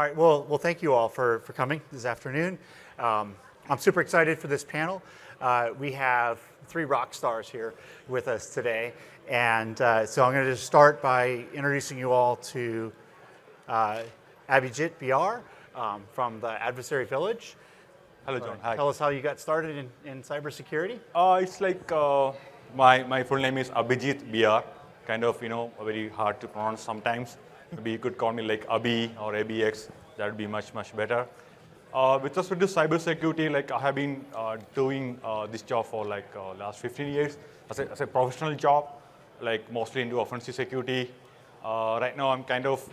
right. Well, thank you all for coming this afternoon. I'm super excited for this panel. We have three rock stars here with us today. And so I'm going to just start by introducing you all to Abhijit Biar from the Adversary Village. Hello, John. Hi. Tell us how you got started in cybersecurity. It's like my full name is Abhijit Biar. Kind of, very hard to pronounce sometimes. Maybe you could call me like Abhi or ABX. That would be much better. With respect to cybersecurity, like I have been doing this job for like last 15 years as a professional job, like mostly into offensive security. Right now, I'm kind of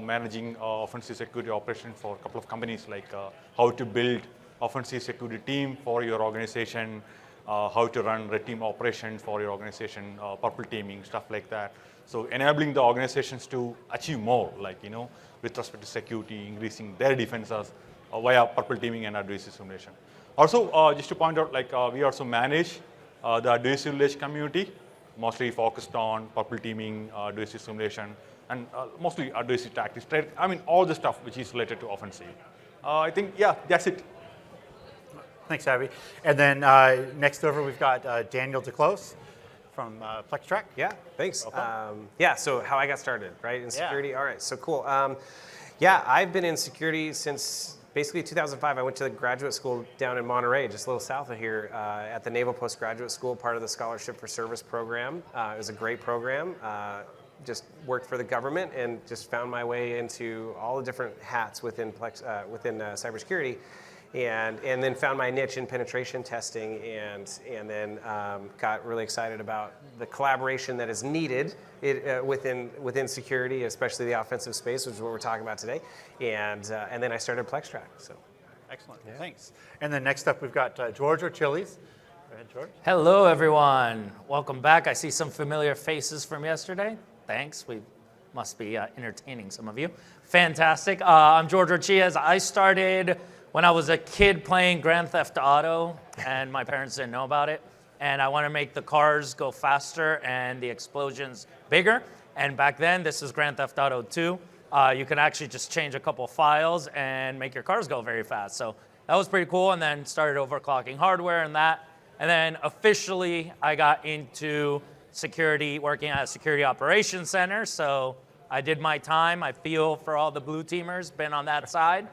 managing offensive security operations for a couple of companies, like how to build offensive security team for your organization, how to run red team operations for your organization, purple teaming, stuff like that. So enabling the organizations to achieve more, like with respect to security, increasing their defenses via purple teaming and adversary simulation. Also, just to point out, like we also manage the adversary village community, mostly focused on purple teaming, adversary simulation, and mostly adversary tactics. I mean, all the stuff which is related to offensive. I think, yeah, that's it. Thanks, Abby. And then next over, we've got Daniel DeClose from PlexTrack. Yeah, thanks. So how I got started, right, in security? Yeah. All right, so cool. I've been in security since basically 2005. I went to the graduate school down in Monterey, just a little south of here, at the Naval Postgraduate School, part of the Scholarship for Service program. It was a great program. Just worked for the government and just found my way into all the different hats within cybersecurity. And then found my niche in penetration testing, and then got really excited about the collaboration that is needed within security, especially the offensive space, which is what we're talking about today. And then I started PlexTrack. So, excellent. Yeah. Thanks. And then next up, we've got George Orchiles. Go ahead, George. Hello, everyone. Welcome back. I see some familiar faces from yesterday. Thanks. We must be entertaining some of you. Fantastic. I'm George Orchiles. I started when I was a kid playing Grand Theft Auto, and my parents didn't know about it, and I wanted to make the cars go faster and the explosions bigger. And back then, this is Grand Theft Auto 2. You can actually just change a couple files and make your cars go very fast. So that was pretty cool, and then started overclocking hardware and that. And then officially, I got into security, working at a security operations center. So I did my time. I feel for all the blue teamers, been on that side.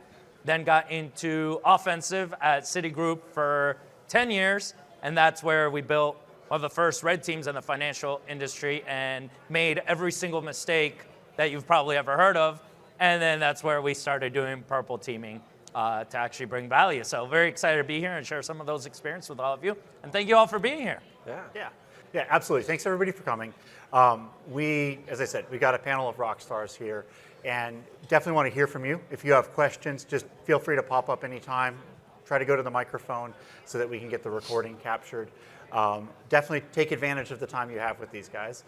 Then got into offensive at Citigroup for 10 years, and that's where we built one of the first red teams in the financial industry and made every single mistake that you've probably ever heard of. And then that's where we started doing purple teaming to actually bring value. So very excited to be here and share some of those experiences with all of you. And thank you all for being here. Yeah, absolutely. Thanks everybody for coming. As I said, we got a panel of rock stars here, and definitely want to hear from you. If you have questions, just feel free to pop up anytime. Try to go to the microphone so that we can get the recording captured. Definitely take advantage of the time you have with these guys.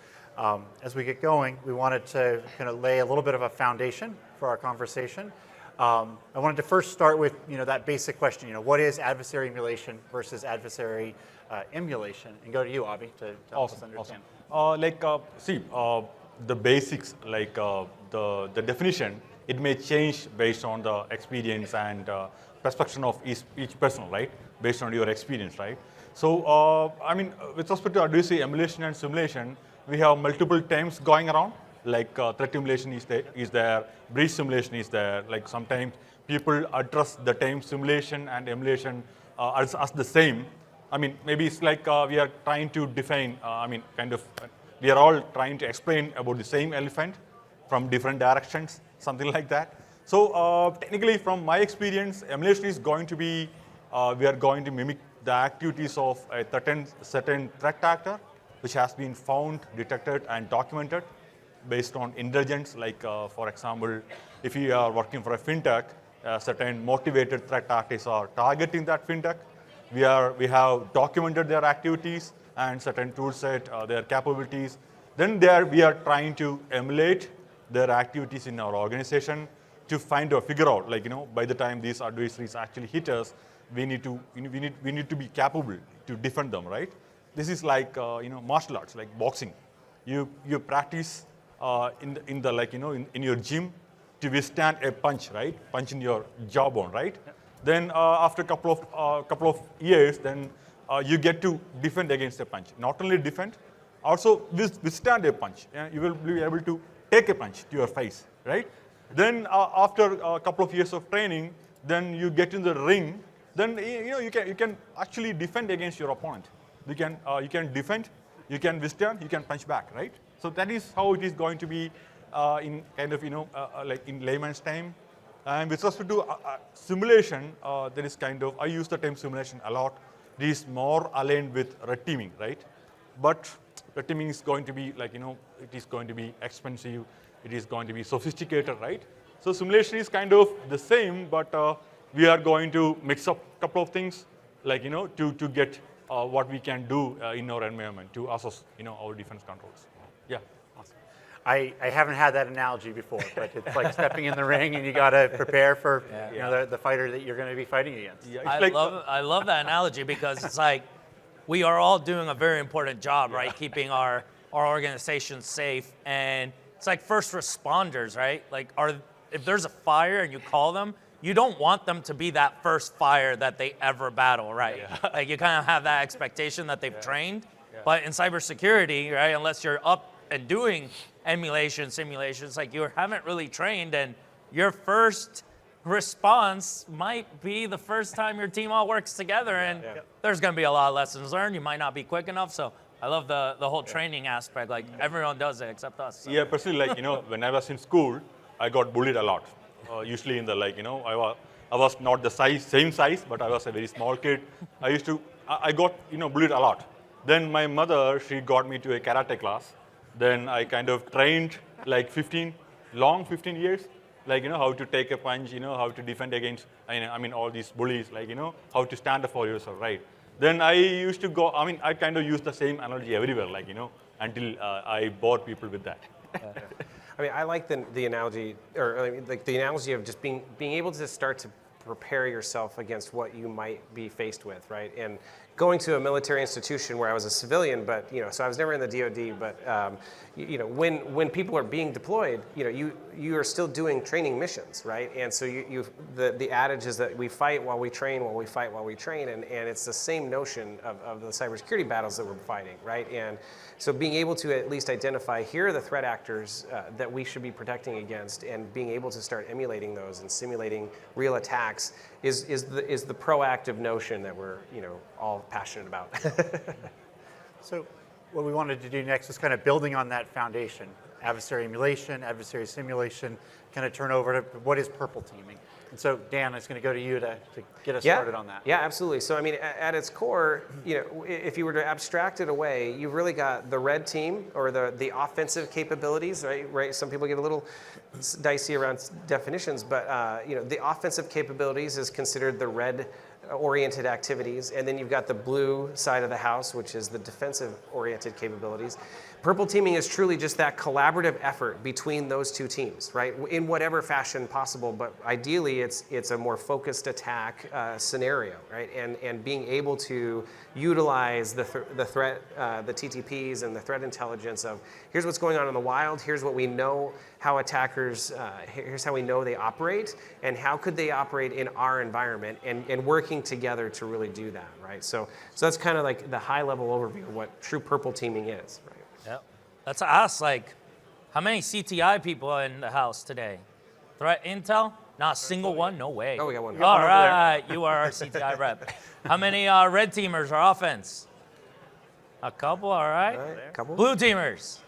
As we get going, we wanted to kind of lay a little bit of a foundation for our conversation. I wanted to first start with that basic question. What is adversary emulation versus adversary emulation? And go to you, Abhi, to help us understand. Awesome. The basics, like the definition, it may change based on the experience and perception of each person, right? Based on your experience, right? So, with respect to adversary emulation and simulation, we have multiple terms going around. Like threat emulation is there, breach simulation is there. Like sometimes people address the term simulation and emulation as the same. Maybe it's like we are trying to define. We are all trying to explain about the same elephant from different directions, something like that. So technically, from my experience, emulation is going to be, we are going to mimic the activities of a certain threat actor, which has been found, detected, and documented based on intelligence. Like, for example, if you are working for a fintech, certain motivated threat actors are targeting that fintech. We have documented their activities and certain tool set, their capabilities. Then we are trying to emulate their activities in our organization to figure out, by the time these adversaries actually hit us, we need to be capable to defend them, right? This is like martial arts, like boxing. You practice in your gym to withstand a punch, right? Punch in your jawbone, right? Then after a couple of years, then you get to defend against a punch. Not only defend, also withstand a punch. Yeah? You will be able to take a punch to your face, right? Then after a couple of years of training, then you get in the ring. Then you can actually defend against your opponent. You can defend, you can withstand, you can punch back, right? So that is how it is going to be in kind of like in layman's time. And with respect to simulation, there is kind of, I use the term simulation a lot. It is more aligned with red teaming, right? But red teaming is going to be like, it is going to be expensive. It is going to be sophisticated, right? So simulation is kind of the same, but we are going to mix up a couple of things, like, to get what we can do in our environment to assess, our defense controls. Yeah. I haven't had that analogy before, but it's like stepping in the ring and you got to prepare for the fighter that you're going to be fighting against. Yeah, I love that analogy because it's like we are all doing a very important job, right? Keeping our organization safe. And it's like first responders, right? Like if there's a fire and you call them, you don't want them to be that first fire that they ever battle, right? Yeah. Like you kind of have that expectation that they've trained. Yeah. But in cybersecurity, right, unless you're up and doing emulation, simulations, like you haven't really trained, and your first response might be the first time your team all works together, and there's going to be a lot of lessons learned. You might not be quick enough, so I love the whole training aspect. Like everyone does it except us. So. Yeah, personally, like when I was in school, I got bullied a lot. Usually in the I was not the same size, but I was a very small kid. I got bullied a lot. Then my mother, she got me to a karate class. Then I kind of trained like 15 years, like, how to take a punch, how to defend against, all these bullies, like, how to stand up for yourself, right? Then I used to go, I kind of use the same analogy everywhere, like, until I bore people with that. I like the analogy, or like the analogy of just being able to start to prepare yourself against what you might be faced with, right? And going to a military institution where I was a civilian, but so I was never in the DoD, but when people are being deployed, you are still doing training missions, right? And so the adage is that we fight while we train, while we fight while we train, and it's the same notion of the cybersecurity battles that we're fighting, right? And so being able to at least identify here are the threat actors that we should be protecting against, and being able to start emulating those and simulating real attacks is the proactive notion that we're all passionate about. So what we wanted to do next is kind of building on that foundation, adversary emulation, adversary simulation, kind of turn over to what is purple teaming. And so Dan, it's going to go to you to get us started on that. Yeah, absolutely. So at its core, if you were to abstract it away, you've really got the red team, or the offensive capabilities, right? Some people get a little dicey around definitions, but the offensive capabilities is considered the red oriented activities, and then you've got the blue side of the house, which is the defensive oriented capabilities. Purple teaming is truly just that collaborative effort between those two teams, right? In whatever fashion possible, but ideally it's a more focused attack scenario, right? And being able to utilize the threat, the TTPs and the threat intelligence of here's what's going on in the wild, here's what we know how attackers, here's how we know they operate, and how could they operate in our environment, and working together to really do that, right? So that's kind of like the high level overview of what true purple teaming is, right? Yep. Let's ask, how many CTI people are in the house today? Threat intel? Not a single one? No way. Oh, we got one. All right, you are our CTI rep. How many red teamers are offense? A couple, all right. A couple. Blue teamers?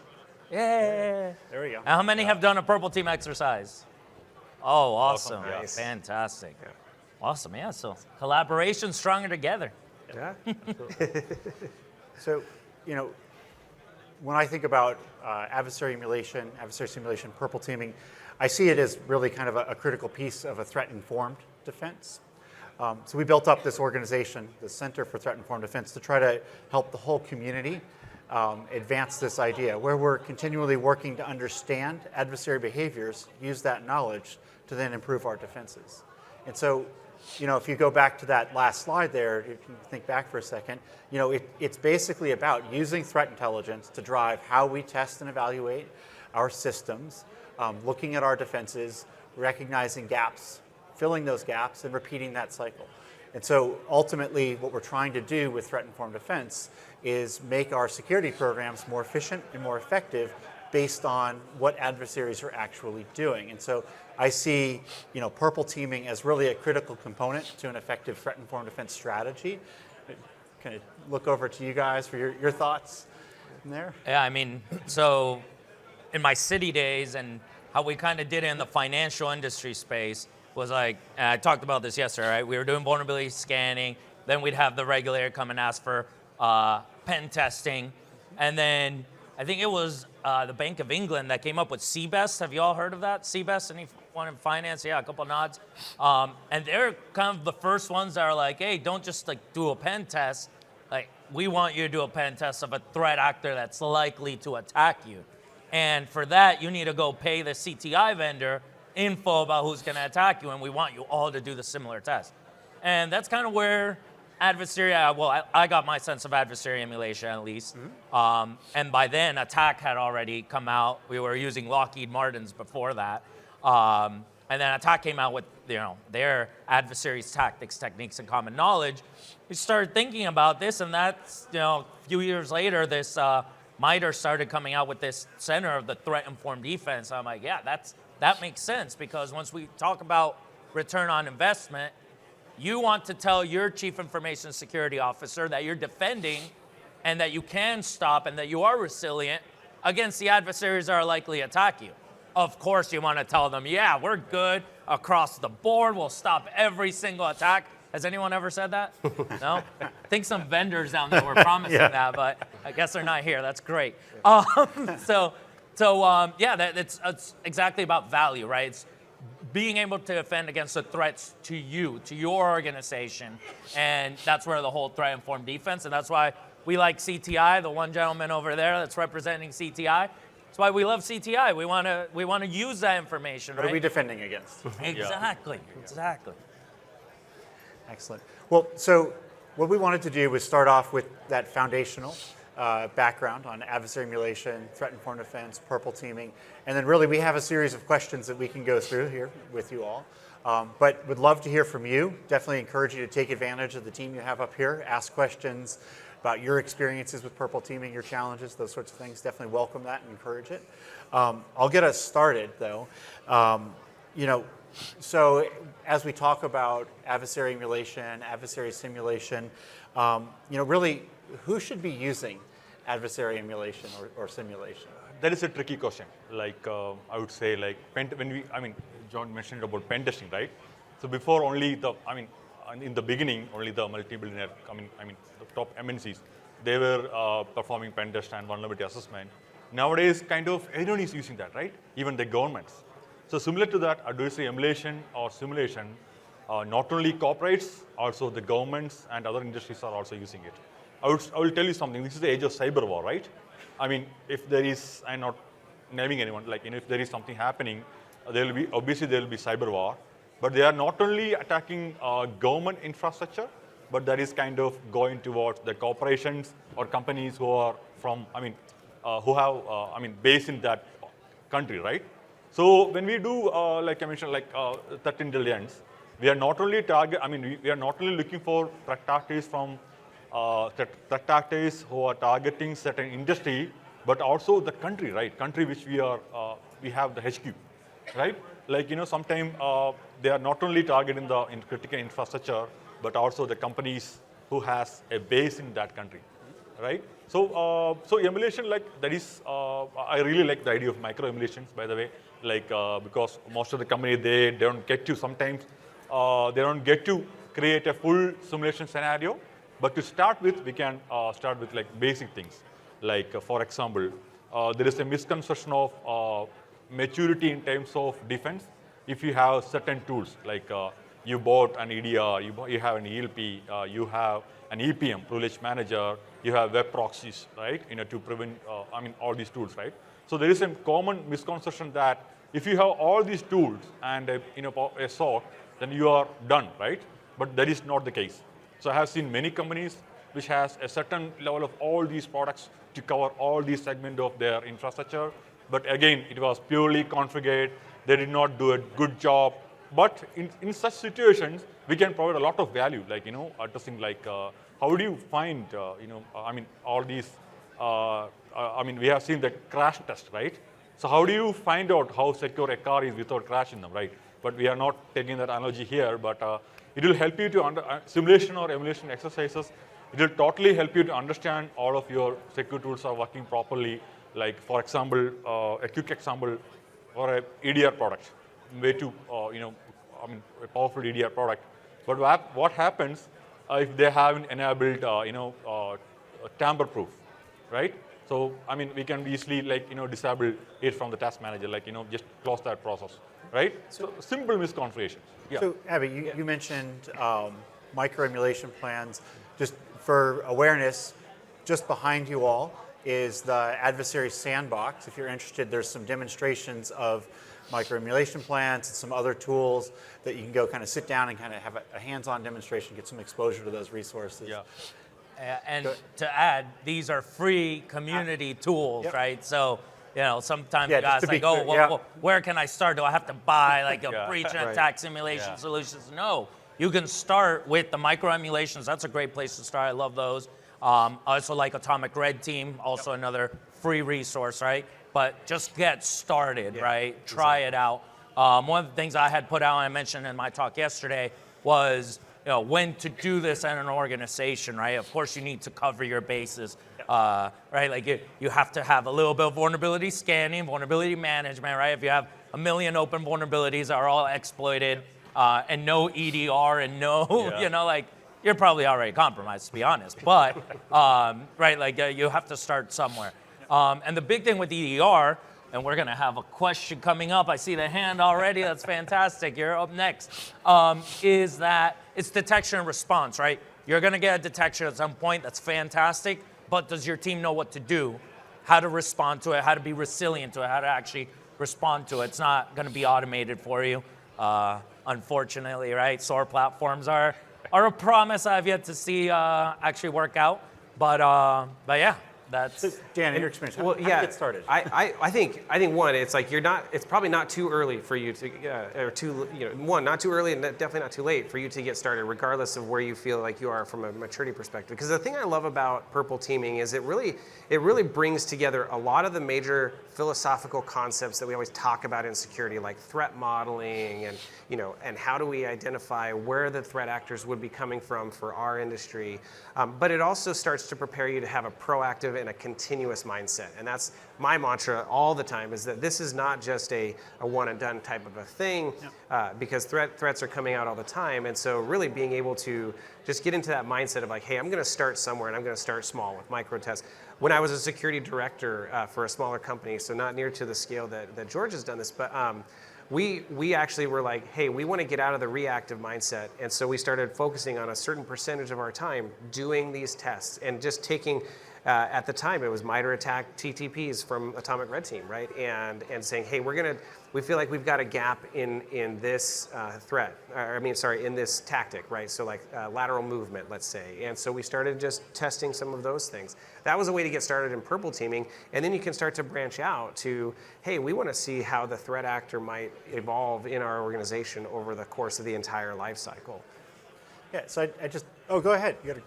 Yeah. There we go. And how many have done a purple team exercise? Oh, awesome. Nice. Fantastic. Yeah. Awesome, yeah. So collaboration stronger together. Yeah. So, when I think about adversary emulation, adversary simulation, purple teaming, I see it as really kind of a critical piece of a threat-informed defense. So we built up this organization, the Center for Threat-Informed Defense, to try to help the whole community advance this idea, where we're continually working to understand adversary behaviors, use that knowledge to then improve our defenses. And so, if you go back to that last slide there, if you think back for a second, it's basically about using threat intelligence to drive how we test and evaluate our systems, looking at our defenses, recognizing gaps, filling those gaps, and repeating that cycle. And so ultimately, what we're trying to do with threat-informed defense is make our security programs more efficient and more effective based on what adversaries are actually doing. And so I see, purple teaming as really a critical component to an effective threat-informed defense strategy. Kind of look over to you guys for your thoughts in there. Yeah, I mean, so in my city days and how we kind of did it in the financial industry space was like, and I talked about this yesterday, right? We were doing vulnerability scanning, then we'd have the regulator come and ask for pen testing, and then I think it was the Bank of England that came up with CBEST. Have you all heard of that? CBEST, anyone in finance? Yeah, a couple nods. And they're kind of the first ones that are like, hey, don't just like do a pen test. Like, we want you to do a pen test of a threat actor that's likely to attack you. And for that, you need to go pay the CTI vendor info about who's going to attack you, and we want you all to do the similar test. And that's kind of where adversary, I got my sense of adversary emulation at least. Mm-hmm. And by then, attack had already come out. We were using Lockheed Martins before that. And then attack came out with their adversaries' tactics, techniques, and common knowledge. We started thinking about this, and that's, a few years later, this MITRE started coming out with this center of the threat-informed defense. I'm like, yeah, that makes sense, because once we talk about return on investment, you want to tell your chief information security officer that you're defending and that you can stop and that you are resilient against the adversaries that are likely to attack you. Of course, you want to tell them, yeah, we're good across the board. We'll stop every single attack. Has anyone ever said that? No? I think some vendors down there were promising that, but I guess they're not here. That's great. So it's exactly about value, right? It's being able to defend against the threats to you, to your organization. And that's where the whole threat-informed defense, and that's why we like CTI, the one gentleman over there that's representing CTI. That's why we love CTI. We want to use that information, right? What are we defending against? Exactly. Excellent. Well, so what we wanted to do was start off with that foundational background on adversary emulation, threat-informed defense, purple teaming, and then really we have a series of questions that we can go through here with you all. But would love to hear from you. Definitely encourage you to take advantage of the team you have up here, ask questions about your experiences with purple teaming, your challenges, those sorts of things. Definitely welcome that and encourage it. I'll get us started though. So as we talk about adversary emulation, adversary simulation, really who should be using adversary emulation or simulation? That is a tricky question. I would say, John mentioned about pen testing, right? So before in the beginning, only the multi-billionaire, the top MNCs, they were performing pen test and vulnerability assessment. Nowadays, everyone is using that, right? Even the governments. So similar to that, adversary emulation or simulation, not only corporates, also the governments and other industries are also using it. I will tell you something. This is the age of cyber war, right? If there is, I'm not naming anyone, if there is something happening, there will be cyber war. But they are not only attacking government infrastructure, but that is going towards the corporations or companies who are from, who have, based in that country, right? So when we do, like I mentioned, threat intelligence, we are not only we are not only looking for threat actors from threat actors who are targeting certain industry, but also the country, right? Country which we have the HQ, right? Sometimes they are not only targeting the critical infrastructure, but also the companies who has a base in that country, right? So emulation, that is, I really like the idea of micro emulations, by the way, because most of the company they don't get to sometimes they don't get to create a full simulation scenario. But to start with, we can start with basic things. For example, there is a misconception of maturity in terms of defense. If you have certain tools, you bought an EDR, you have an ELP, you have an EPM, privilege manager, you have web proxies, right? To prevent, all these tools, right? So there is a common misconception that if you have all these tools and a SOC, then you are done, right? But that is not the case. So I have seen many companies which has a certain level of all these products to cover all these segments of their infrastructure. But again, it was purely configured. they did not do a good job. But in such situations, we can provide a lot of value, like, addressing like, how do you find, all these, we have seen the crash test, right? So how do you find out how secure a car is without crashing them, right? But we are not taking that analogy here, but it will help you to simulation or emulation exercises. It will totally help you to understand all of your security tools are working properly. Like, for example, a quick example for a EDR product, way too, a powerful EDR product. But what happens if they haven't enabled, tamper-proof, right? So, we can easily, disable it from the task manager, just close that process, right? So simple misconfiguration. Yeah. So, Abby, you mentioned micro-emulation plans. Just for awareness, just behind you all is the Adversary Sandbox. If you're interested, there's some demonstrations of micro-emulation plans and some other tools that you can go kind of sit down and kind of have a hands-on demonstration, get some exposure to those resources. Yeah. And to add, these are free community tools, Yep. right? So, sometimes Yeah, you just guys to be like, oh, clear, yeah. where can I start? Do I have to buy like a Yeah, breach and right. attack simulation Yeah. solutions? No, you can start with the micro emulations. That's a great place to start. I love those. Also like Atomic Red Team, also another free resource, right? But just get started, Yeah, right? Try it out. One of the things I had put out, and I mentioned in my talk yesterday, was when to do this in an organization, right? Of course, you need to cover your bases, right? Like you have to have a little bit of vulnerability scanning, vulnerability management, right? If you have a million open vulnerabilities that are all exploited, and no EDR and no, Yeah. you're probably already compromised, to be honest. But, right, you have to start somewhere. And the big thing with EDR, and we're going to have a question coming up. I see the hand already. That's fantastic. You're up next. Is that it's detection and response, right? You're going to get a detection at some point. That's fantastic. But does your team know what to do, how to respond to it, how to be resilient to it, how to actually respond to it? It's not going to be automated for you, unfortunately, right? SOAR platforms are a promise I've yet to see actually work out. But yeah. That's So, Dan, in your experience, how do you get started? I think one, it's like it's probably not too early for you to, not too early and definitely not too late for you to get started, regardless of where you feel like you are from a maturity perspective. Because the thing I love about Purple Teaming is it really brings together a lot of the major philosophical concepts that we always talk about in security, like threat modeling and how do we identify where the threat actors would be coming from for our industry. But it also starts to prepare you to have a proactive and a continuous mindset. And that's my mantra all the time, is that this is not just a one and done type of a thing, because threats are coming out all the time. And so really being able to just get into that mindset of like, hey, I'm going to start somewhere and I'm going to start small with micro tests. When I was a security director for a smaller company, so not near to the scale that George has done this, but we actually were like, hey, we want to get out of the reactive mindset. And so we started focusing on a certain percentage of our time doing these tests and just taking, at the time, it was MITRE ATT&CK TTPs from Atomic Red Team, right? And saying, hey, we feel like we've got a gap in this in this tactic, right? So like lateral movement, let's say. And so we started just testing some of those things. That was a way to get started in Purple Teaming. And then you can start to branch out to, hey, we want to see how the threat actor might evolve in our organization over the course of the entire life cycle. Yeah, so go ahead. You got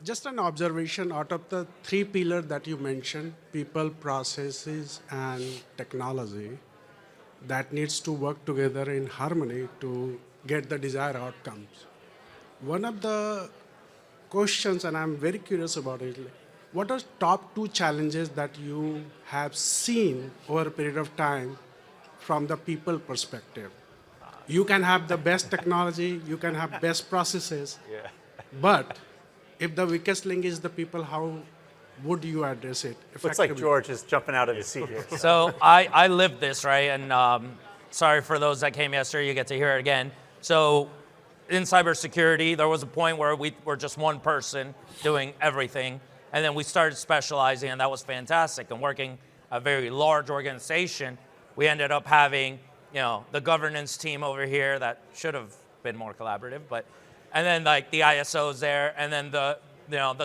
Just an observation out of the three pillars that you mentioned, people, processes, and technology, that needs to work together in harmony to get the desired outcomes. One of the questions, and I'm very curious about it, what are top two challenges that you have seen over a period of time from the people perspective? You can have the best technology, you can have best processes, but if the weakest link is the people, how would you address it effectively? Looks like George is jumping out of his seat here. So I lived this, right? And sorry for those that came yesterday, you get to hear it again. So in cybersecurity, there was a point where we were just one person doing everything. And then we started specializing, and that was fantastic. And working a very large organization, we ended up having, the governance team over here that should have been more collaborative, and then like the ISOs there, and then the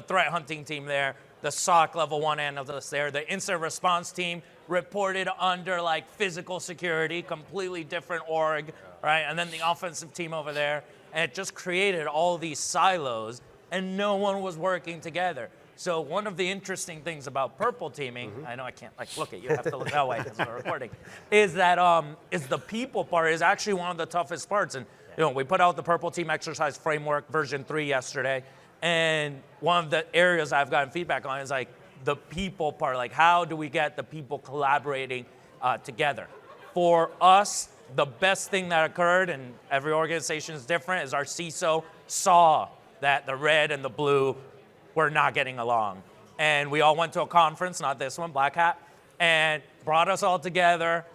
threat hunting team there, the SOC level 1 analyst there, the incident response team reported under like physical security, completely different org, right? And then the offensive team over there. And it just created all these silos and no one was working together. So one of the interesting things about purple teaming, I know I can't like look at you, I have to look that way because we're recording, is that is the people part is actually one of the toughest parts. And we put out the purple team exercise framework version 3 yesterday. And one of the areas I've gotten feedback on is like the people part, like how do we get the people collaborating together? For us, the best thing that occurred, and every organization is different, is our CISO saw that the red and the blue were not getting along. And we all went to a conference, not this one, Black Hat, and brought us all together.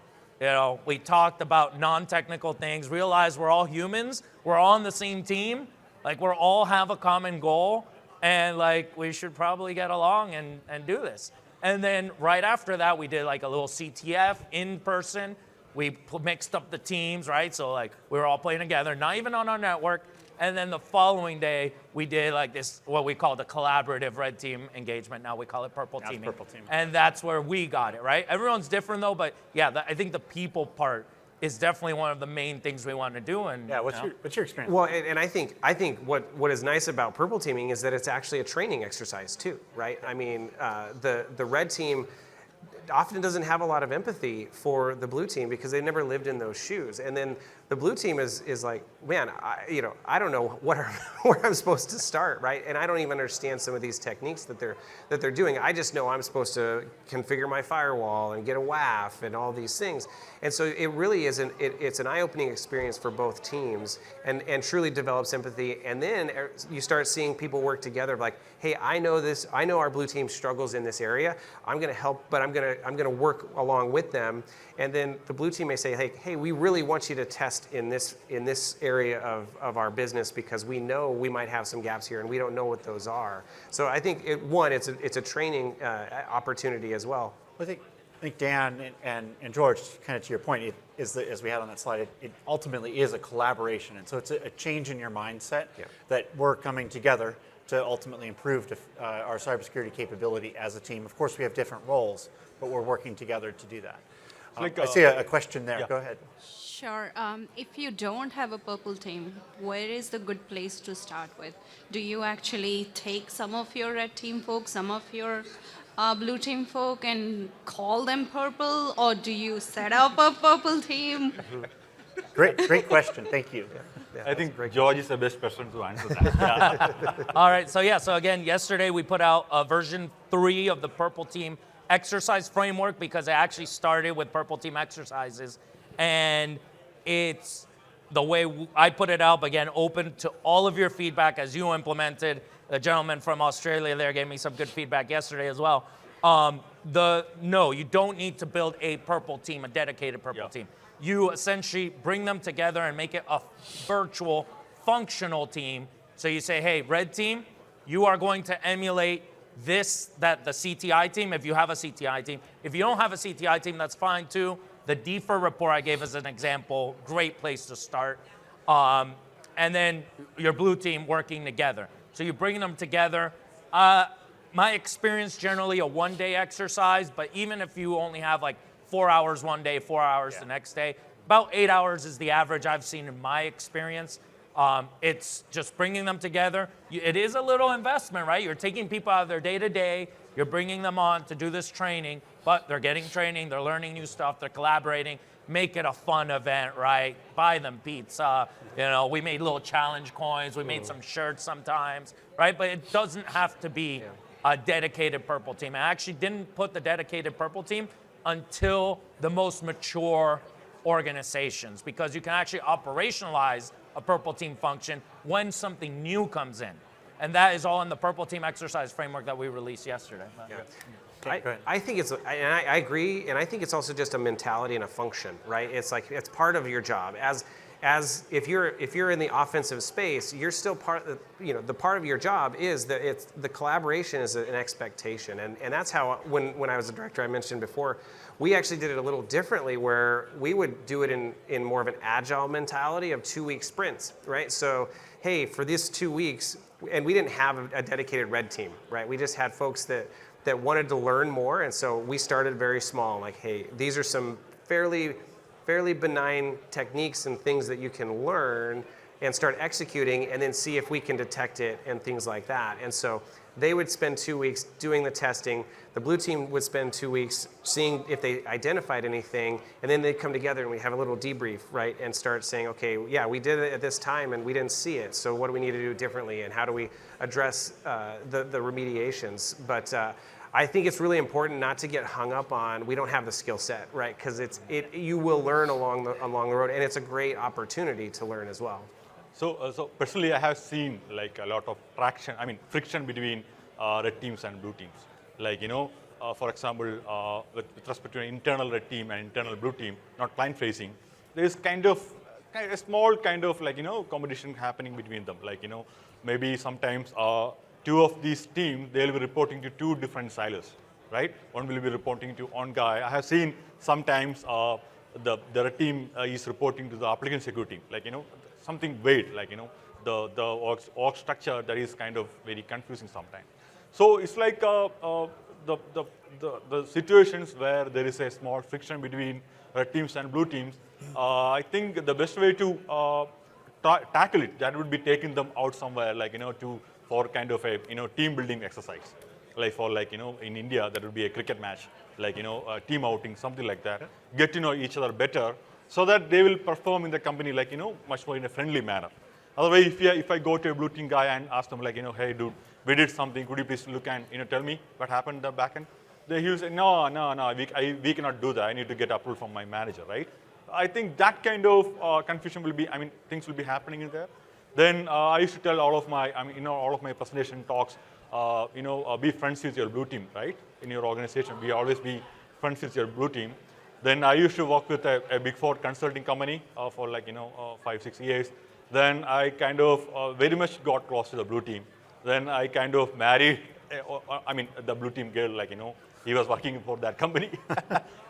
We talked about non-technical things, realized we're all humans, we're all on the same team, like we all have a common goal, and like we should probably get along and do this. And then right after that, we did like a little CTF in person. We mixed up the teams, right? So like we were all playing together, not even on our network. And then the following day, we did like this, what we call the collaborative red team engagement. Now we call it purple teaming. Purple teaming. And that's where we got it, right? Everyone's different though, but yeah, I think the people part is definitely one of the main things we want to do. And Yeah, what's your experience? Well, and I think what is nice about purple teaming is that it's actually a training exercise too, right? I mean, the red team often doesn't have a lot of empathy for the blue team because they never lived in those shoes. And then the blue team is like, man, I don't know where I'm supposed to start, right? And I don't even understand some of these techniques that they're doing. I just know I'm supposed to configure my firewall and get a WAF and all these things. And so it really is it's an eye-opening experience for both teams and truly develops empathy. And then you start seeing people work together like, hey, I know our blue team struggles in this area. I'm going to help, but I'm going to work along with them. And then the blue team may say, hey, we really want you to test in this area of our business because we know we might have some gaps here and we don't know what those are. So I think it's a training opportunity as well. I think Dan and George, kind of to your point, as we had on that slide, it ultimately is a collaboration. And so it's a change in your mindset that we're coming together to ultimately improve our cybersecurity capability as a team. Of course, we have different roles, but we're working together to do that. I see a question there. Yeah. Go ahead. Sure. If you don't have a purple team, where is the good place to start with? Do you actually take some of your red team folks, some of your blue team folk, and call them purple, or do you set up a purple team? Great question. Thank you. I think George is the best person to answer that. all right, so again, yesterday we put out version 3 of the purple team exercise framework because it actually started with purple team exercises. And it's the way I put it out, again, open to all of your feedback as you implemented. The gentleman from Australia there gave me some good feedback yesterday as well. No, you don't need to build a purple team, a dedicated purple team. You essentially bring them together and make it a virtual, functional team. So you say, hey, red team, you are going to emulate the CTI team if you have a CTI team. If you don't have a CTI team, that's fine too. The DFIR report I gave as an example, great place to start. And then your blue team working together. So you're bringing them together. My experience, generally a one-day exercise, but even if you only have like 4 hours one day, 4 hours the next day, about 8 hours is the average I've seen in my experience. It's just bringing them together. It is a little investment, right? You're taking people out of their day-to-day, you're bringing them on to do this training, but they're getting training, they're learning new stuff, they're collaborating. Make it a fun event, right? Buy them pizza. We made little challenge coins, we made some shirts sometimes, right? But it doesn't have to be a dedicated purple team. I actually didn't put the dedicated purple team until the most mature organizations because you can actually operationalize a purple team function when something new comes in. And that is all in the purple team exercise framework that we released yesterday. I think and I agree, and I think it's also just a mentality and a function, right? It's like it's part of your job. As if you're in the offensive space, you're still part of the part of your job is that the collaboration is an expectation, and that's how when I was a director I mentioned before, we actually did it a little differently where we would do it in more of an agile mentality of 2-week sprints, right? So hey, for these 2 weeks, and we didn't have a dedicated red team, right? We just had folks that wanted to learn more, and so we started very small. Like, hey, these are some fairly benign techniques and things that you can learn and start executing, and then see if we can detect it and things like that. And so they would spend 2 weeks doing the testing. The blue team would spend 2 weeks seeing if they identified anything, and then they'd come together and we have a little debrief, right? And start saying, okay, yeah, we did it at this time and we didn't see it. So what do we need to do differently, and how do we address the remediations? But I think it's really important not to get hung up on we don't have the skill set, right? Because you will learn along the road, and it's a great opportunity to learn as well. So personally, I have seen like a lot of friction between red teams and blue teams. Like, for example, with respect to an internal red team and internal blue team, not client facing, there is kind of a small kind of like, competition happening between them. Like, maybe sometimes two of these teams, they'll be reporting to two different silos, right? One will be reporting to one guy. I have seen sometimes the red team is reporting to the application security, like, something weird, like, the org structure that is kind of very confusing sometimes. So it's like the situations where there is a small friction between red teams and blue teams. I think the best way to tackle it, that would be taking them out somewhere, like, for kind of a, team building exercise. Like for like, in India, that would be a cricket match, like, a team outing, something like that. Get to know each other better, so that they will perform in the company like, much more in a friendly manner. Otherwise, if I go to a blue team guy and ask them like, hey dude, we did something, could you please look and tell me what happened in the back end? He will say, no, we cannot do that. I need to get approval from my manager, right? I think that kind of confusion will be, things will be happening in there. Then I used to tell all of my, all of my presentation talks, be friends with your blue team, right? In your organization, we always be friends with your blue team. Then I used to work with a Big Four consulting company for like, 5-6 years. Then I kind of very much got close to the blue team. Then I kind of married, the blue team girl, like, he was working for that company.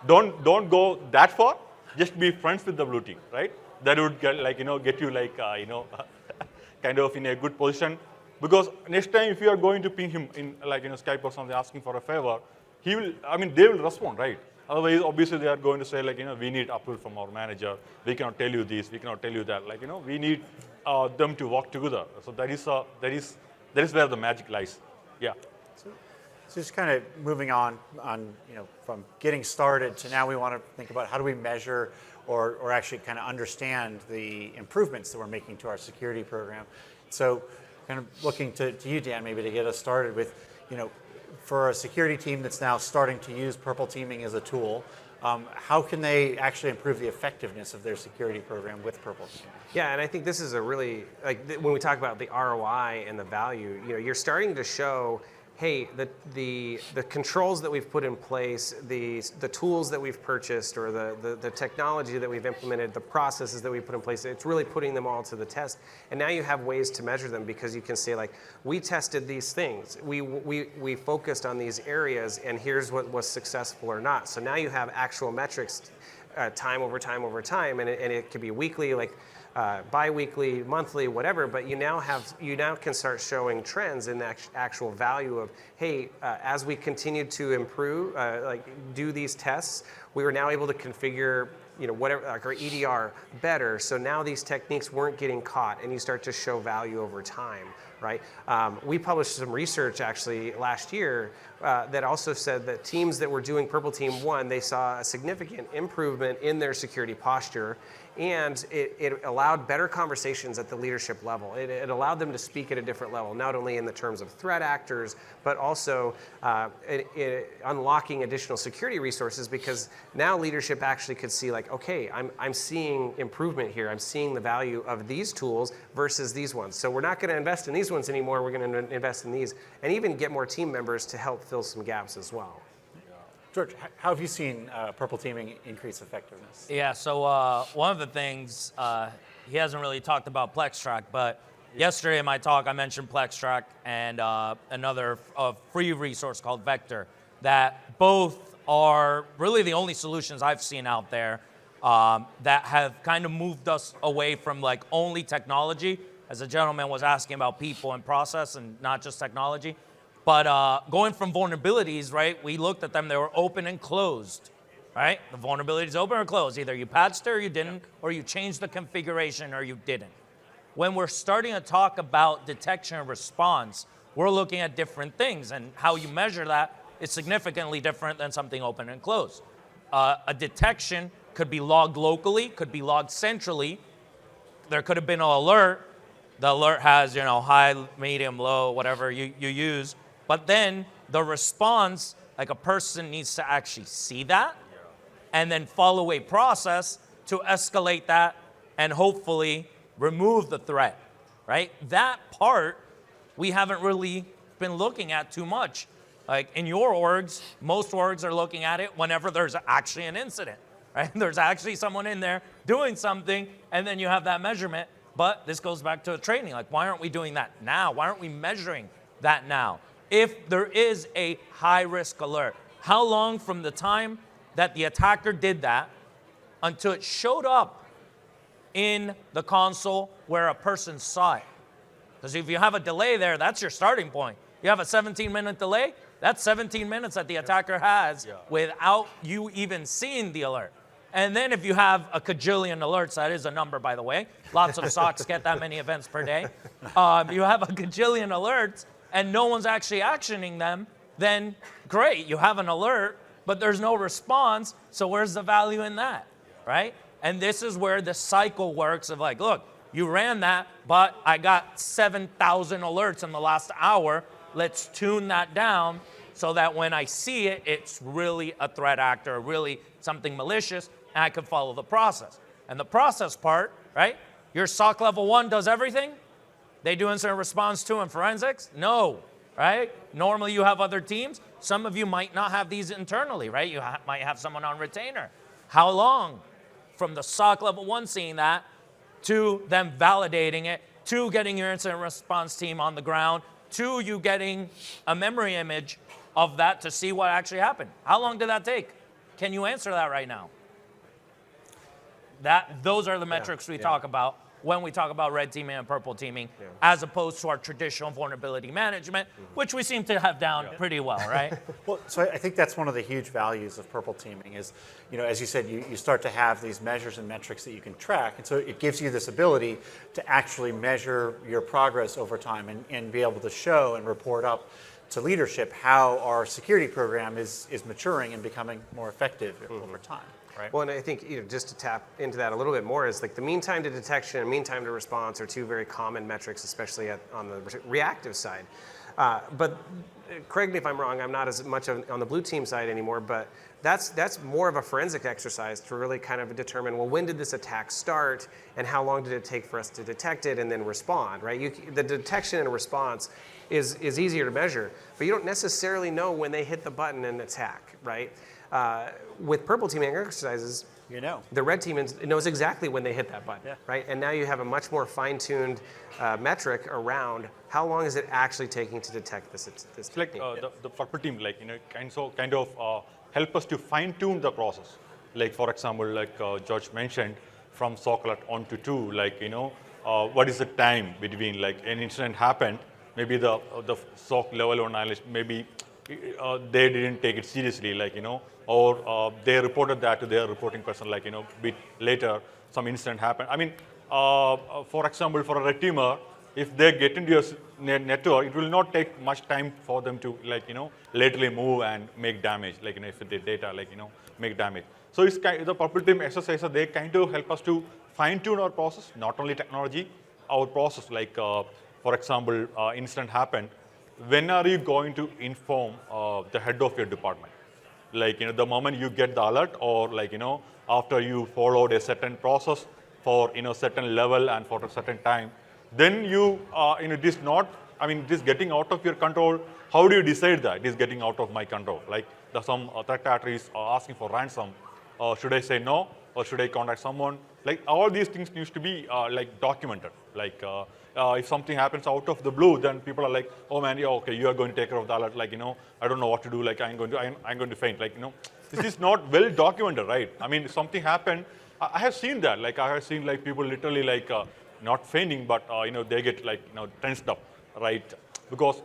Don't go that far. Just be friends with the blue team, right? That would get like, get you like, kind of in a good position. Because next time if you are going to ping him in like, Skype or something asking for a favor, he will, they will respond, right? Otherwise, obviously, they are going to say, like, we need approval from our manager. We cannot tell you this. We cannot tell you that. Like, we need them to work together. So that is where the magic lies. Yeah. So just kind of moving on, from getting started to now we want to think about how do we measure or actually kind of understand the improvements that we're making to our security program. So kind of looking to you, Dan, maybe to get us started with, for a security team that's now starting to use purple teaming as a tool, how can they actually improve the effectiveness of their security program with purple teaming? Yeah, and I think this is a really, when we talk about the ROI and the value, you're starting to show, hey, the controls that we've put in place, the tools that we've purchased, or the technology that we've implemented, the processes that we've put in place, it's really putting them all to the test. And now you have ways to measure them, because you can say, like, we tested these things, we focused on these areas, and here's what was successful or not. So now you have actual metrics, time over time over time, and it could be weekly, like bi-weekly, monthly, whatever, but you now can start showing trends in the actual value of, hey, as we continue to improve, do these tests, we were now able to configure, whatever, like our EDR better. So now these techniques weren't getting caught, and you start to show value over time, right? We published some research actually last year that also said that teams that were doing Purple Team 1, they saw a significant improvement in their security posture, and it allowed better conversations at the leadership level. It allowed them to speak at a different level, not only in the terms of threat actors, but also unlocking additional security resources, because now leadership actually could see, like, okay, I'm seeing improvement here. I'm seeing the value of these tools versus these ones. So we're not going to invest in these ones anymore. We're going to invest in these, and even get more team members to help fill some gaps as well. George, how have you seen purple teaming increase effectiveness? Yeah, so one of the things, he hasn't really talked about PlexTrack, but yesterday in my talk I mentioned PlexTrack and another free resource called Vector, that both are really the only solutions I've seen out there that have kind of moved us away from like only technology as the gentleman was asking about people and process and not just technology. But going from vulnerabilities, right, we looked at them, they were open and closed, right? The vulnerability is open or closed. Either you patched it or you didn't, or you changed the configuration or you didn't. When we're starting to talk about detection and response, we're looking at different things, and how you measure that is significantly different than something open and closed. A detection could be logged locally, could be logged centrally. There could have been an alert. The alert has, high, medium, low, whatever you use. But then the response, like a person needs to actually see that and then follow a process to escalate that and hopefully remove the threat, right? That part we haven't really been looking at too much. Like in your orgs, most orgs are looking at it whenever there's actually an incident, right? There's actually someone in there doing something, and then you have that measurement. But this goes back to training. Like, why aren't we doing that now? Why aren't we measuring that now? If there is a high-risk alert, how long from the time that the attacker did that until it showed up in the console where a person saw it? Because if you have a delay there, that's your starting point. You have a 17-minute delay, that's 17 minutes that the attacker has without you even seeing the alert. And then if you have a cajillion alerts, that is a number, by the way. Lots of SOCs get that many events per day. You have a cajillion alerts and no one's actually actioning them, then great, you have an alert, but there's no response, so where's the value in that, right? And this is where the cycle works of like, look, you ran that, but I got 7,000 alerts in the last hour. Let's tune that down so that when I see it, it's really a threat actor, really something malicious, and I can follow the process. And the process part, right? Your SOC level 1 does everything. They do incident response 2 and forensics? No, right? Normally you have other teams. Some of you might not have these internally, right? You might have someone on retainer. How long from the SOC level 1 seeing that to them validating it, to getting your incident response team on the ground, to you getting a memory image of that to see what actually happened? How long did that take? Can you answer that right now? Those are the metrics we talk about when we talk about red teaming and purple teaming, as opposed to our traditional vulnerability management, which we seem to have down pretty well, right? Well, so I think that's one of the huge values of purple teaming is, as you said, you start to have these measures and metrics that you can track. And so it gives you this ability to actually measure your progress over time and be able to show and report up to leadership how our security program is maturing and becoming more effective over time. Right. Well, and I think just to tap into that a little bit more is like the mean time to detection and mean time to response are two very common metrics, especially on the reactive side. But correct me if I'm wrong, I'm not as much on the blue team side anymore, but that's more of a forensic exercise to really kind of determine, well, when did this attack start and how long did it take for us to detect it and then respond, right? The detection and response is easier to measure, but you don't necessarily know when they hit the button and attack, right? With purple teaming exercises, the red team knows exactly when they hit that button, right? And now you have a much more fine-tuned metric around how long is it actually taking to detect this. It's like the purple team, like kind of help us to fine-tune the process. Like for example, like George mentioned, from SOC alert 1 to 2, like what is the time between like an incident happened, maybe the SOC level 1 analyst maybe. They didn't take it seriously, like, or they reported that to their reporting person, like, bit later, some incident happened. I mean, for example, for a red teamer, if they get into your network, it will not take much time for them to, like, laterally move and make damage, like, if the data, like, make damage. So it's the purple team exercises, they kind of help us to fine tune our process, not only technology, our process, like, for example, incident happened. When are you going to inform the head of your department? Like, the moment you get the alert, or like, after you followed a certain process for, certain level and for a certain time, then you, this not, I mean, this getting out of your control, how do you decide that it is getting out of my control? Like, some threat actor is asking for ransom. Should I say no, or should I contact someone? Like, all these things needs to be like documented. Like, if something happens out of the blue, then people are like, oh man, yeah, okay, you are going to take care of the alert. Like, I don't know what to do. Like, I'm going to faint. Like, this is not well documented, right? I mean, if something happened, I have seen that. Like, I have seen like people literally like not fainting, but they get like tensed up, right? Because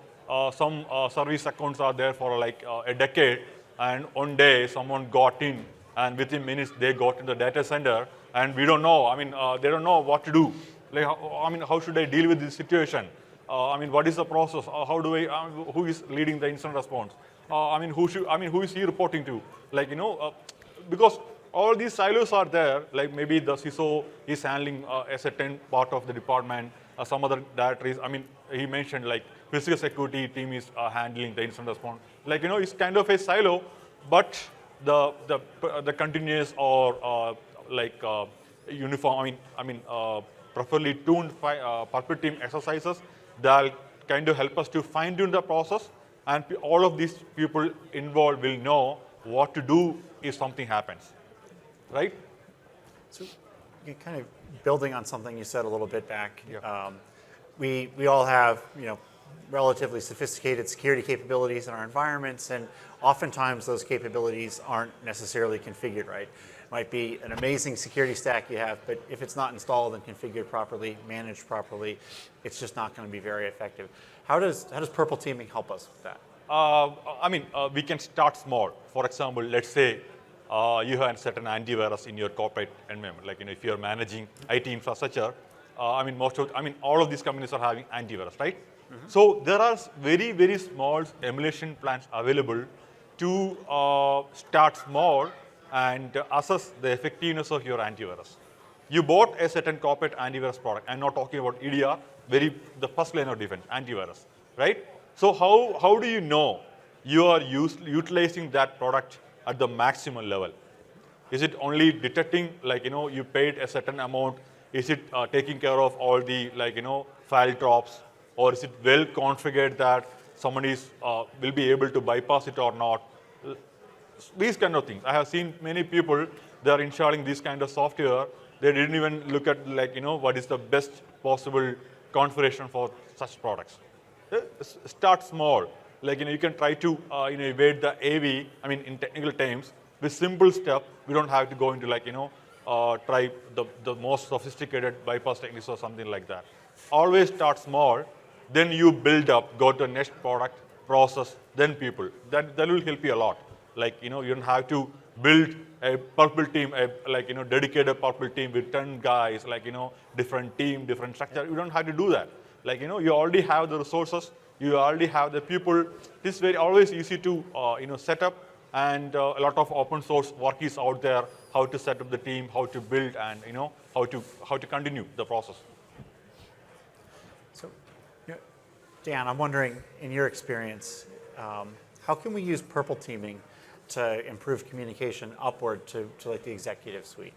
some service accounts are there for like a decade, and one day someone got in, and within minutes they got in the data center, and we don't know. I mean, they don't know what to do. Like, how should I deal with this situation? What is the process? How do I? Who is leading the incident response? Who is he reporting to? Like, because all these silos are there. Like maybe the CISO is handling a certain part of the department. Some other directories. He mentioned like physical security team is handling the incident response. Like, it's kind of a silo, but the continuous or uniform. Properly tuned purple team exercises. They'll kind of help us to fine tune the process, and all of these people involved will know what to do if something happens, right? So you're kind of building on something you said a little bit back. Yeah. We all have relatively sophisticated security capabilities in our environments, and oftentimes those capabilities aren't necessarily configured right. It might be an amazing security stack you have, but if it's not installed and configured properly, managed properly, it's just not going to be very effective. How does purple teaming help us with that? We can start small. For example, let's say you have certain antivirus in your corporate environment. Like, if you're managing IT infrastructure, all of these companies are having antivirus, right? Mm-hmm. So there are very, very small emulation plans available to start small and assess the effectiveness of your antivirus. You bought a certain corporate antivirus product. I'm not talking about EDR, the first line of defense, antivirus, right? So how do you know you are utilizing that product at the maximum level? Is it only detecting, you paid a certain amount? Is it taking care of all the, file drops? Or is it well configured that somebody will be able to bypass it or not? These kind of things. I have seen many people, they are installing this kind of software. They didn't even look at what is the best possible configuration for such products. Start small. You can try to evade the AV, in technical terms, with simple step. We don't have to go into try the most sophisticated bypass techniques or something like that. Always start small, then you build up, go to next product, process, then people. That will help you a lot. You don't have to build a purple team, dedicated purple team with 10 guys, different team, different structure. You don't have to do that. You already have the resources, you already have the people. It's always easy to set up, and a lot of open source work is out there, how to set up the team, how to build, and how to continue the process. So, Dan, I'm wondering, in your experience, how can we use purple teaming to improve communication upward to the executive suite?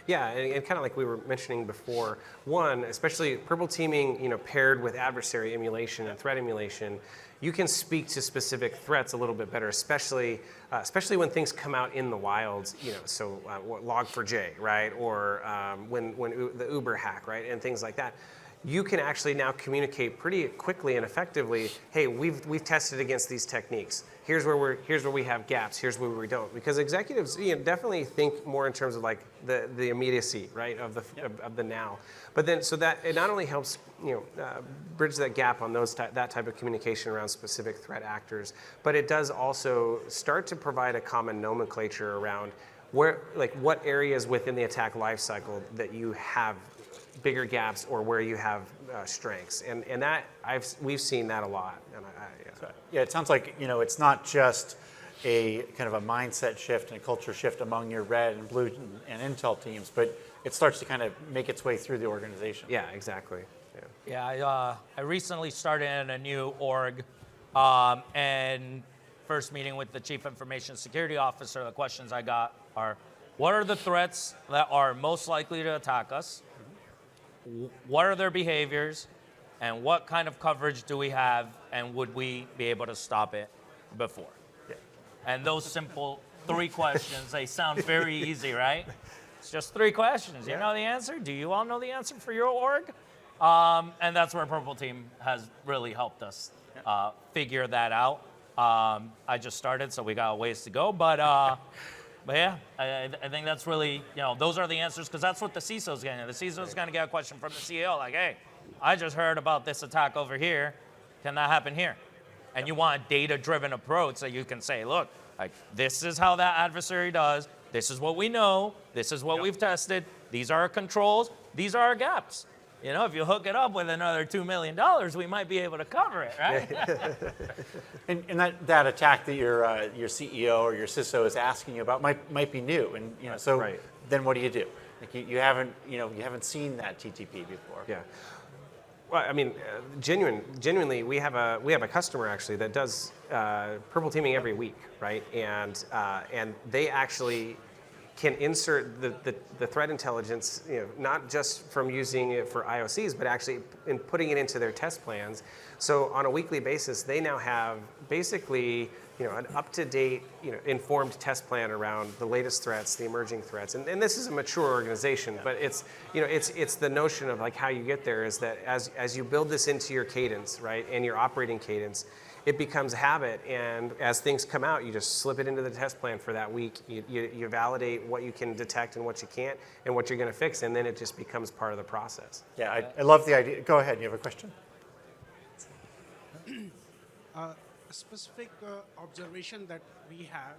Yeah, and kind of like we were mentioning before, one, especially purple teaming, paired with adversary emulation and threat emulation, you can speak to specific threats a little bit better, especially when things come out in the wilds, so Log4j, right, or when the Uber hack, right, and things like that. You can actually now communicate pretty quickly and effectively. Hey, we've tested against these techniques. Here's where we have gaps. Here's where we don't. Because executives, definitely think more in terms of the immediacy, right, of the now. But then, so that it not only helps bridge that gap on that type of communication around specific threat actors, but it does also start to provide a common nomenclature around what areas within the attack lifecycle that you have bigger gaps or where you have strengths, and that we've seen that a lot. And yeah, it sounds like it's not just a kind of a mindset shift and a culture shift among your red and blue and intel teams, but it starts to kind of make its way through the organization. Yeah, exactly. Yeah, I recently started in a new org, and first meeting with the chief information security officer, the questions I got are, what are the threats that are most likely to attack us? What are their behaviors, and what kind of coverage do we have, and would we be able to stop it before? Yeah. And those simple 3 questions, they sound very easy, right? It's just 3 questions. You know the answer? Do you all know the answer for your org? And that's where Purple Team has really helped us figure that out. I just started, so we got a ways to go, but But yeah, I think that's really, those are the answers because that's what the CISO's getting. The CISO's going to get a question from the CEO like, hey, I just heard about this attack over here. Can that happen here? And you want a data-driven approach so you can say, look, like this is how that adversary does. This is what we know. This is what we've tested. These are our controls. These are our gaps. If you hook it up with another $2 million, we might be able to cover it, right? And that attack that your CEO or your CISO is asking you about might be new, and so Right. then what do you do? Like you haven't seen that TTP before. Yeah. Well, I mean, genuinely, we have a customer actually that does purple teaming every week, right? And they actually can insert the threat intelligence, not just from using it for IOCs, but actually in putting it into their test plans. So on a weekly basis, they now have basically, an up-to-date, informed test plan around the latest threats, the emerging threats. And this is a mature organization, but it's the notion of like how you get there is that as you build this into your cadence, right, and your operating cadence, it becomes a habit, and as things come out, you just slip it into the test plan for that week. You validate what you can detect and what you can't, and what you're going to fix, and then it just becomes part of the process. Yeah, I love the idea. Go ahead. You have a question? A specific observation that we have,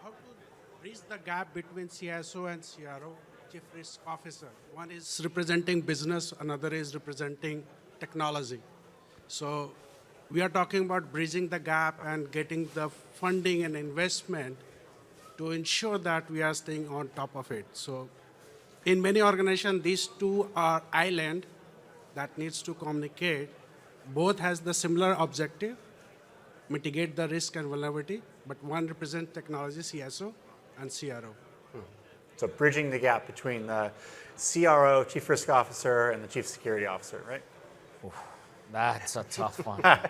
how to bridge the gap between CISO and CRO, Chief Risk Officer. One is representing business, another is representing technology. So we are talking about bridging the gap and getting the funding and investment to ensure that we are staying on top of it. So in many organizations, these two are island that needs to communicate. Both has the similar objective, mitigate the risk and vulnerability, but one represents technology, CISO, and CRO. So bridging the gap between the CRO, Chief Risk Officer, and the Chief Security Officer, right? That's a tough one. Isn't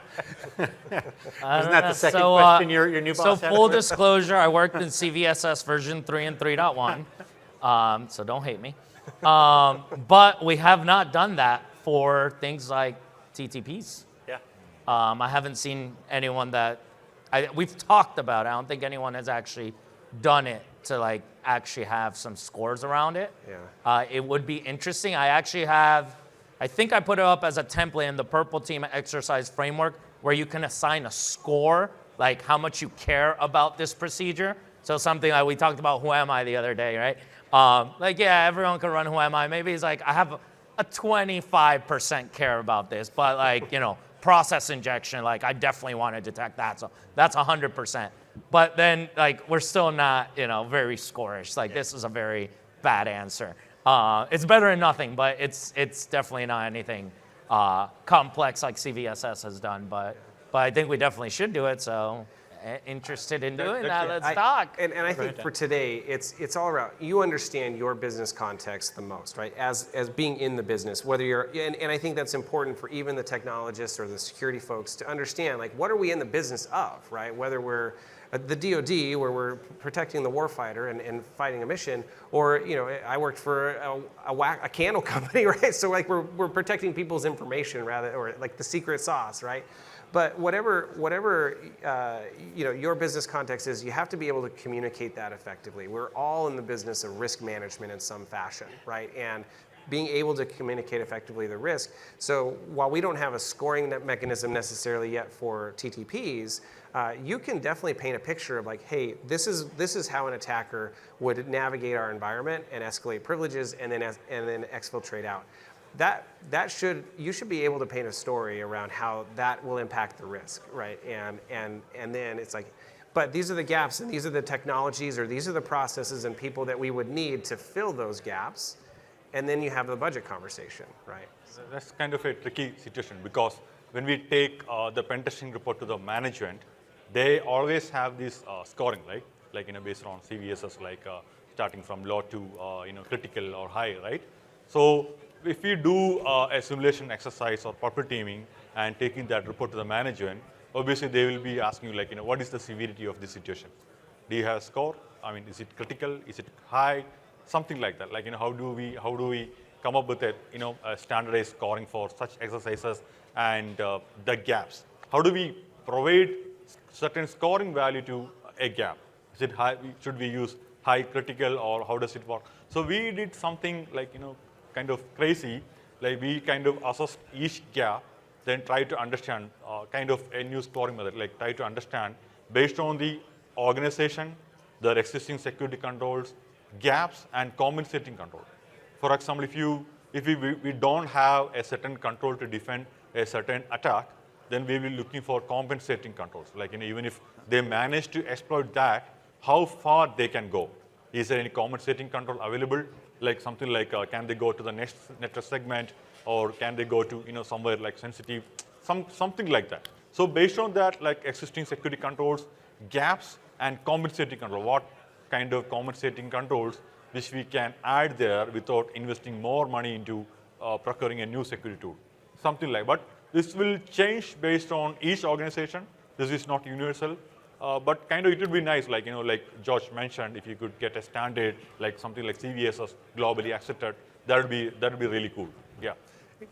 that the second question your new boss So had? full disclosure, I worked in CVSS version 3 and 3.1, so don't hate me. But we have not done that for things like TTPs. Yeah. I haven't seen anyone that, we've talked about it. I don't think anyone has actually done it to like actually have some scores around it. Yeah. It would be interesting. I think I put it up as a template in the Purple Team exercise framework where you can assign a score, like how much you care about this procedure. So something like we talked about Who Am I the other day, right? Like, yeah, everyone can run Who Am I. Maybe it's like I have a 25% care about this, but like, process injection, like I definitely want to detect that. So that's 100%. But then like, we're still not, very scorish. Like this is a very bad answer. It's better than nothing, but it's definitely not anything complex like CVSS has done. But I think we definitely should do it. So interested in doing that. Let's talk. And I think for today, it's all around you understand your business context the most, right? As being in the business, whether you're and I think that's important for even the technologists or the security folks to understand, like what are we in the business of, right? Whether we're the DoD, where we're protecting the warfighter and fighting a mission, or I worked for a candle company, right? So like we're protecting people's information rather, or like the secret sauce, right? But whatever your business context is, you have to be able to communicate that effectively. We're all in the business of risk management in some fashion, right? And being able to communicate effectively the risk. So while we don't have a scoring mechanism necessarily yet for TTPs, you can definitely paint a picture of like, hey, this is how an attacker would navigate our environment and escalate privileges and then exfiltrate out. You should be able to paint a story around how that will impact the risk, right? And then it's like, but these are the gaps and these are the technologies or these are the processes and people that we would need to fill those gaps. And then you have the budget conversation, right? That's kind of a tricky situation because when we take the pen testing report to the management, they always have this scoring, right? Like based on CVSS, like starting from low to critical or high, right? So if we do a simulation exercise or purple teaming and taking that report to the management, obviously they will be asking you like what is the severity of this situation? Do you have a score? I mean, is it critical? Is it high? Something like that. Like how do we come up with a standardized scoring for such exercises and the gaps? How do we provide certain scoring value to a gap? Is it high? Should we use high critical, or how does it work? So we did something like, kind of crazy, like we kind of assessed each gap, then try to understand kind of a new scoring method, like try to understand based on the organization, their existing security controls, gaps, and compensating control. For example, if we don't have a certain control to defend a certain attack, then we will be looking for compensating controls. Like, even if they manage to exploit that, how far they can go. Is there any compensating control available? Like something like, can they go to the next network segment, or can they go to somewhere like sensitive, something like that. So based on that, like existing security controls, gaps, and compensating control, what kind of compensating controls which we can add there without investing more money into procuring a new security tool, something like. But this will change based on each organization. This is not universal. But kind of it would be nice, like like George mentioned, if you could get a standard like something like CVSS globally accepted, that would be really cool. Yeah. You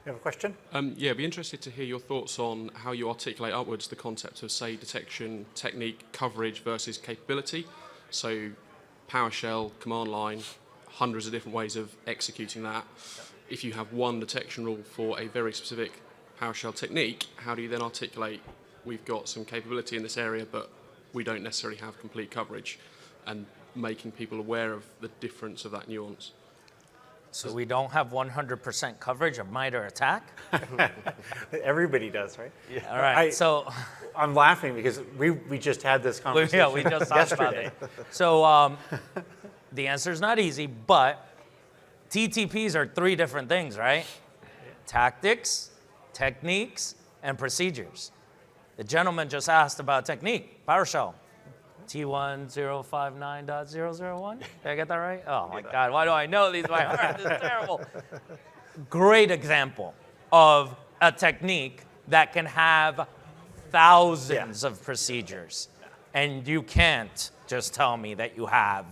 have a question? Yeah, I'd be interested to hear your thoughts on how you articulate upwards the concept of, say, detection, technique, coverage versus capability. So PowerShell, command line, hundreds of different ways of executing that. If you have one detection rule for a very specific PowerShell technique, how do you then articulate we've got some capability in this area, but we don't necessarily have complete coverage, and making people aware of the difference of that nuance? So we don't have 100% coverage of MITRE ATT&CK? Everybody does, right? All right, so I'm laughing because we just had this conversation. yeah, we just talked about yesterday. it. So the answer is not easy, but TTPs are three different things, right? Tactics, techniques, and procedures. The gentleman just asked about technique, PowerShell. T1059.001? Did I get that right? Oh my God, why do I know these by heart? This is terrible. Great example of a technique that can have thousands of procedures. And you can't just tell me that you have,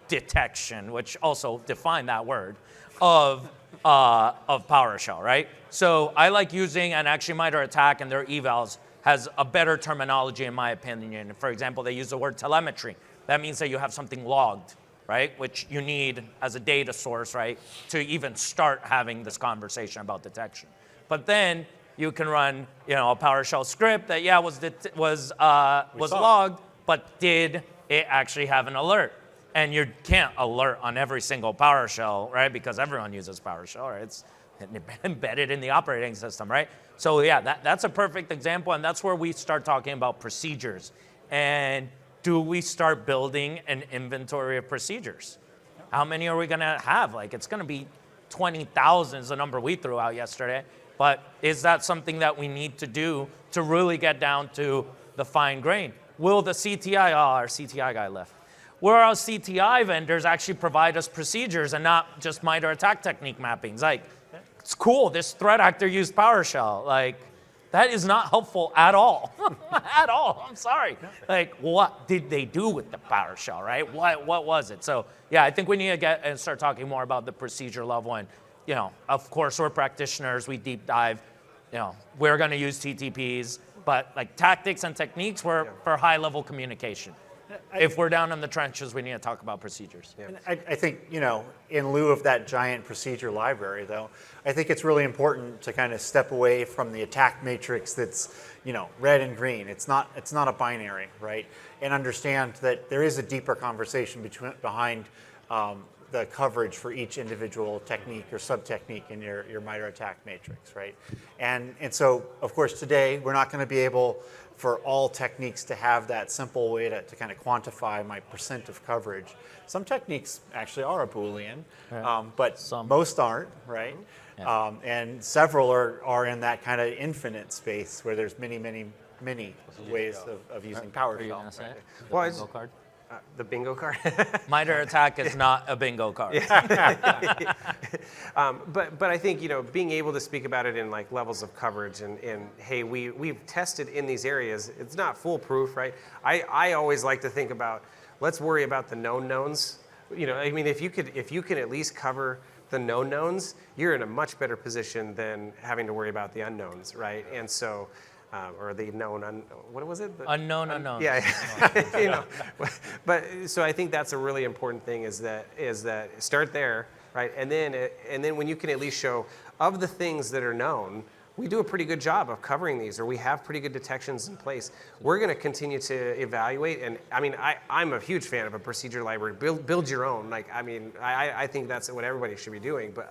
detection, which also define that word, of PowerShell, right? So I like using, and actually MITRE ATT&CK and their evals has a better terminology in my opinion. For example, they use the word telemetry. That means that you have something logged, right? Which you need as a data source, right? To even start having this conversation about detection. But then you can run, a PowerShell script that, was logged, but did it actually have an alert? And you can't alert on every single PowerShell, right? Because everyone uses PowerShell, right? It's embedded in the operating system, right? So yeah, that's a perfect example, and that's where we start talking about procedures. And do we start building an inventory of procedures? How many are we gonna have? Like, it's gonna be 20,000 is the number we threw out yesterday, but is that something that we need to do to really get down to the fine grain? Will the CTI, our CTI guy left, will our CTI vendors actually provide us procedures and not just MITRE ATT&CK technique mappings? Like, it's cool, this threat actor used PowerShell. Like, that is not helpful at all. At all, I'm sorry. Like, what did they do with the PowerShell, right? What was it? So, yeah, I think we need to get and start talking more about the procedure level. And, of course, we're practitioners, we deep dive. We're gonna use TTPs, but like tactics and techniques were for high level communication. If we're down in the trenches, we need to talk about procedures. And I think, in lieu of that giant procedure library, though, I think it's really important to kind of step away from the attack matrix that's, red and green. It's not a binary, right? And understand that there is a deeper conversation behind the coverage for each individual technique or sub-technique in your MITRE ATT&CK matrix, right? And so, of course, today we're not going to be able for all techniques to have that simple way to kind of quantify my percent of coverage. Some techniques actually are a Boolean, but most aren't, right? Yeah. And several are in that kind of infinite space where there's many ways of using PowerShell. Right? Well, the bingo card? MITRE ATT&CK is not a bingo card. But I think, being able to speak about it in like levels of coverage and hey, we've tested in these areas. It's not foolproof, right? I always like to think about, let's worry about the known knowns. If you can at least cover the known knowns, you're in a much better position than having to worry about the unknowns, right? And so or the known, what was it? Unknown unknown. Yeah, you know, but so I think that's a really important thing is that start there, right? And then when you can at least show of the things that are known, we do a pretty good job of covering these, or we have pretty good detections in place. We're going to continue to evaluate, and I mean, I'm a huge fan of a procedure library. Build your own. Like, I mean, I think that's what everybody should be doing. But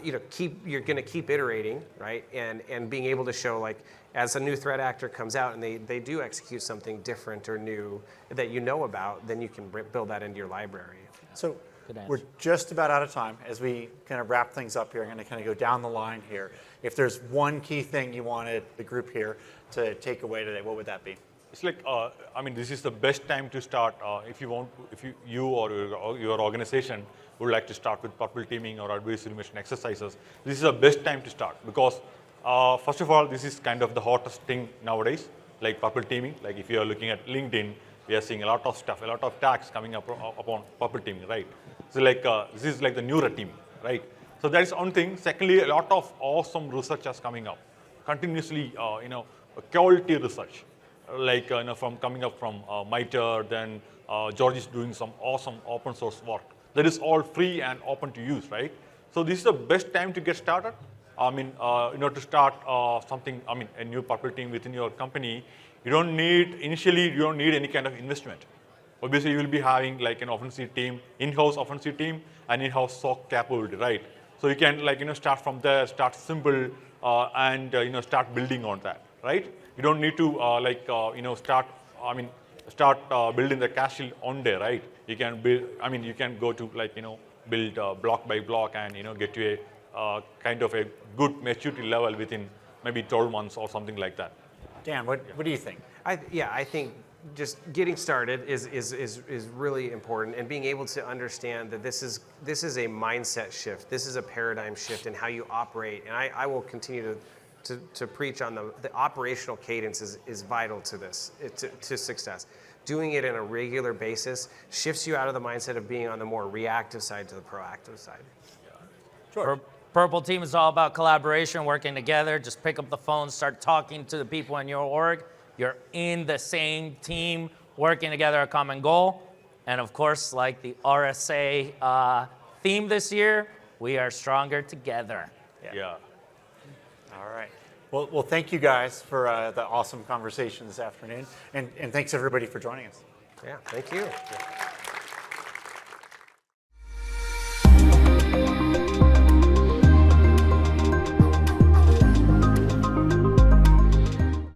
you know, you're going to keep iterating, right? And being able to show, like, as a new threat actor comes out and they do execute something different or new that you know about, then you can build that into your library. So Good answer. we're just about out of time. As we kind of wrap things up here, I'm going to kind of go down the line here. If there's one key thing you wanted the group here to take away today, what would that be? It's like, I mean, this is the best time to start if you or your organization would like to start with purple teaming or adversary mission exercises. This is the best time to start because, first of all, this is kind of the hottest thing nowadays, like purple teaming. Like if you are looking at LinkedIn, we are seeing a lot of stuff, a lot of tags coming up upon purple teaming, right? So like this is like the new red teaming, right? So that is one thing. Secondly, a lot of awesome research is coming up, continuously, you know, quality research, like you know, from coming up from MITRE, then George is doing some awesome open source work. That is all free and open to use, right? So this is the best time to get started. I mean, you know, to start something, I mean, a new purple team within your company, initially you don't need any kind of investment. Obviously, you will be having like an offensive team, in-house offensive team, and in-house SOC capability, right? So you can, like, you know, start from there, start simple, and you know, start building on that, right? You don't need to you know, start building the castle on there, right? You can build. I mean, you can go to, like, you know, build block by block and, you know, get to a kind of a good maturity level within maybe 12 months or something like that. Dan, what do you think? I think just getting started is really important, and being able to understand that this is a mindset shift. This is a paradigm shift in how you operate. And I will continue to preach on the operational cadence is vital to this, to success. Doing it on a regular basis shifts you out of the mindset of being on the more reactive side to the proactive side. Purple team is all about collaboration, working together. Just pick up the phone, start talking to the people in your org. You're in the same team, working together, a common goal. And of course, like the RSA theme this year, we are stronger together. Yeah. All right. Well, thank you guys for the awesome conversation this afternoon. And thanks everybody for joining us. Yeah, thank you.